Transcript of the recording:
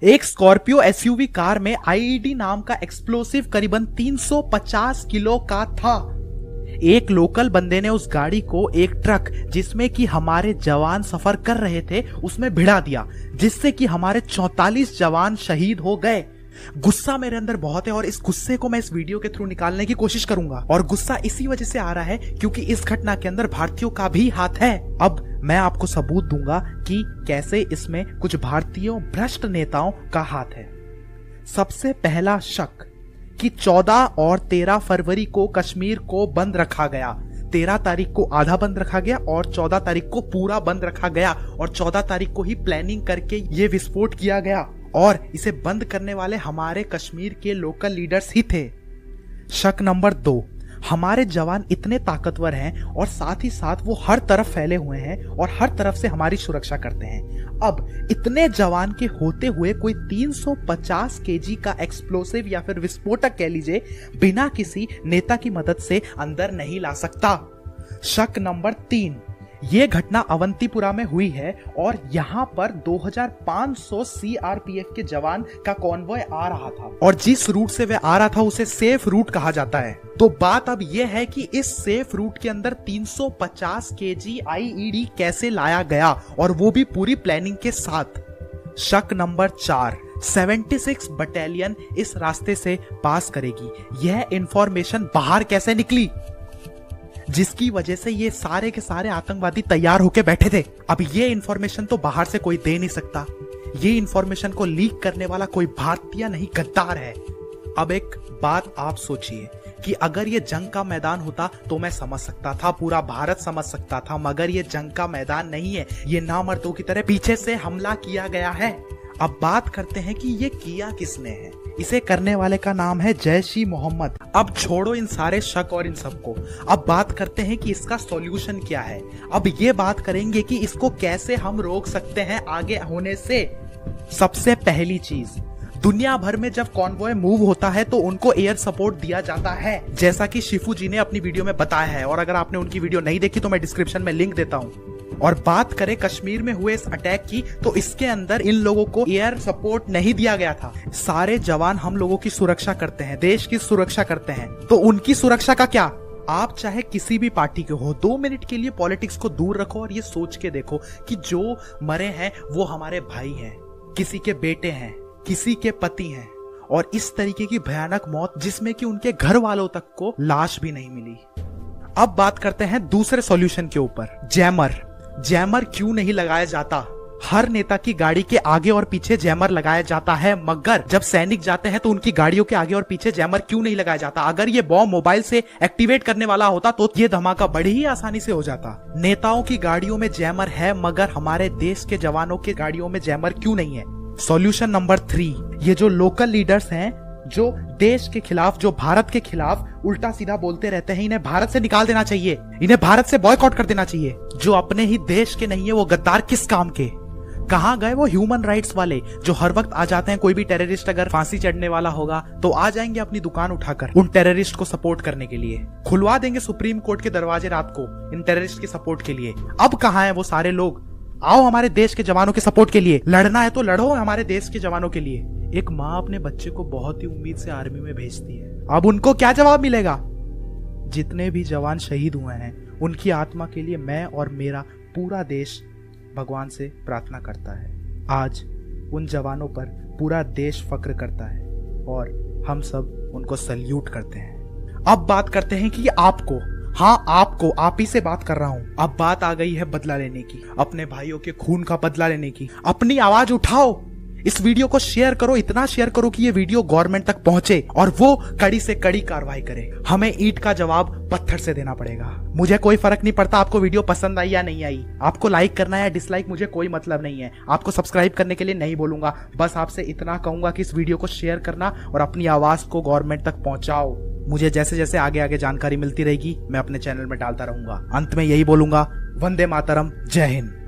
एक Scorpio SUV car में IED नाम का एक्सप्लोसिव करीबन 350 किलो का था। एक लोकल बंदे ने उस गाड़ी को एक ट्रक जिसमें कि हमारे जवान सफर कर रहे थे उसमें भिड़ा दिया, जिससे कि हमारे 44 जवान शहीद हो गए। गुस्सा मेरे अंदर बहुत है और इस गुस्से को मैं इस वीडियो के थ्रू निकालने की कोशिश करूंगा। और गुस्सा इसी वजह से आ रहा है क्योंकि इस घटना के अंदर भारतीयों का भी हाथ है। अब मैं आपको सबूत दूंगा कि कैसे इसमें कुछ भारतीयों भ्रष्ट नेताओं का हाथ है। सबसे पहला शक कि 14 और 13 फरवरी को कश्मीर को बंद रखा गया। 13 तारीख को आधा बंद रखा गया और 14 तारीख को पूरा बंद रखा गया और 14 तारीख को ही प्लानिंग करके ये विस्फोट किया गया और इसे बंद करने वाले हमारे कश्मीर के लोकल लीडर्स ही थे। शक नंबर 2, हमारे जवान इतने ताकतवर हैं और साथ ही साथ वो हर तरफ फैले हुए हैं और हर तरफ से हमारी सुरक्षा करते हैं। अब इतने जवान के होते हुए कोई 350 केजी का एक्सप्लोसिव या फिर विस्फोटक कह लीजिए बिना किसी नेता की मदद से अंदर नहीं ला सकता। शक नंबर 3, ये घटना अवंतीपुरा में हुई है और यहाँ पर 2500 सीआरपीएफ के जवान का कॉन्वॉय आ रहा था और जिस रूट से वह आ रहा था उसे सेफ रूट कहा जाता है। तो बात अब यह है कि इस सेफ रूट के अंदर 350 केजी आईईडी कैसे लाया गया और वो भी पूरी प्लानिंग के साथ। शक नंबर 4, 76 बटालियन इस रास्ते से पास करेगी। यह इंफॉर्मेशन बाहर कैसे निकली जिसकी वजह से ये सारे के सारे आतंकवादी तैयार होके बैठे थे। अब ये इंफॉर्मेशन तो बाहर से कोई दे नहीं सकता। ये इंफॉर्मेशन को लीक करने वाला कोई भारतीय नहीं गद्दार है। अब एक बात आप सोचिए कि अगर ये जंग का मैदान होता तो मैं समझ सकता था, पूरा भारत समझ सकता था, मगर ये जंग का मैदान नहीं है। ये नामर्दों की तरह पीछे से हमला किया गया है। अब बात करते हैं कि ये किया किसने है। इसे करने वाले का नाम है जैश ई मोहम्मद। अब छोड़ो इन सारे शक और इन सबको, अब बात करते हैं कि इसका सॉल्यूशन क्या है। अब ये बात करेंगे कि इसको कैसे हम रोक सकते हैं आगे होने से। सबसे पहली चीज, दुनिया भर में जब कॉन्वॉय मूव होता है तो उनको एयर सपोर्ट दिया जाता है, जैसा कि शिफू जी ने अपनी वीडियो में बताया है। और अगर आपने उनकी वीडियो नहीं देखी तो मैं डिस्क्रिप्शन में लिंक देता हूं। और बात करें कश्मीर में हुए इस अटैक की, तो इसके अंदर इन लोगों को एयर सपोर्ट नहीं दिया गया था। सारे जवान हम लोगों की सुरक्षा करते हैं, देश की सुरक्षा करते हैं, तो उनकी सुरक्षा का क्या। आप चाहे किसी भी पार्टी के हो, 2 मिनट के लिए पॉलिटिक्स को दूर रखो और ये सोच के देखो कि जो मरे हैं वो हमारे भाई हैं, किसी के बेटे हैं, किसी के पति हैं, और इस तरीके की भयानक मौत जिसमें कि उनके घर वालों तक को लाश भी नहीं मिली। अब बात करते हैं दूसरे सॉल्यूशन के ऊपर, जैमर क्यों नहीं लगाया जाता। हर नेता की गाड़ी के आगे और पीछे जैमर लगाया जाता है, मगर जब सैनिक जाते हैं तो उनकी गाड़ियों के आगे और पीछे जैमर क्यों नहीं लगाया जाता। अगर ये बॉम्ब मोबाइल से एक्टिवेट करने वाला होता तो ये धमाका बड़ी ही आसानी से हो जाता। नेताओं की गाड़ियों में जैमर है मगर हमारे देश के जवानों की गाड़ियों में जैमर क्यों नहीं है। सॉल्यूशन नंबर 3, ये जो लोकल लीडर्स हैं जो देश के खिलाफ, जो भारत के खिलाफ उल्टा सीधा बोलते रहते हैं, इन्हें भारत से निकाल देना चाहिए, इन्हें भारत से बॉयकॉट कर देना चाहिए। जो अपने ही देश के नहीं है वो गद्दार किस काम के। कहां गए वो ह्यूमन राइट्स वाले जो हर वक्त आ जाते हैं। कोई भी टेररिस्ट अगर फांसी चढ़ने वाला होगा तो आ जाएंगे अपनी दुकान उठाकर उन टेररिस्ट को सपोर्ट करने के लिए, खुलवा देंगे सुप्रीम कोर्ट के दरवाजे रात को इन टेररिस्ट के सपोर्ट के लिए। अब कहां है वो सारे लोग। आओ हमारे देश के जवानों के सपोर्ट के लिए, लड़ना है तो लड़ो हमारे देश के जवानों के लिए। एक माँ अपने बच्चे को बहुत ही उम्मीद से आर्मी में भेजती है, अब उनको क्या जवाब मिलेगा। जितने भी जवान शहीद हुए हैं उनकी आत्मा के लिए मैं और मेरा पूरा देश भगवान से प्रार्थना करता है। आज उन जवानों पर पूरा देश फक्र करता है और हम सब उनको सल्यूट करते हैं। अब बात करते हैं कि आपको, हाँ आपको, आप ही से बात कर रहा हूं। अब बात आ गई है बदला लेने की, अपने भाइयों के खून का बदला लेने की। अपनी आवाज उठाओ, इस वीडियो को शेयर करो, इतना शेयर करो कि ये वीडियो गवर्नमेंट तक पहुंचे और वो कड़ी से कड़ी कार्रवाई करे। हमें ईंट का जवाब पत्थर से देना पड़ेगा। मुझे कोई फर्क नहीं पड़ता आपको वीडियो पसंद आई या नहीं आई, आपको लाइक करना है या डिसलाइक, मुझे कोई मतलब नहीं है। आपको सब्सक्राइब करने के लिए नहीं बोलूंगा, बस आपसे इतना कहूंगा कि इस वीडियो को शेयर करना और अपनी आवाज को गवर्नमेंट तक पहुंचाओ। मुझे जैसे जैसे आगे आगे जानकारी मिलती रहेगी मैं अपने चैनल में डालता रहूंगा। अंत में यही बोलूंगा, वंदे मातरम, जय हिंद।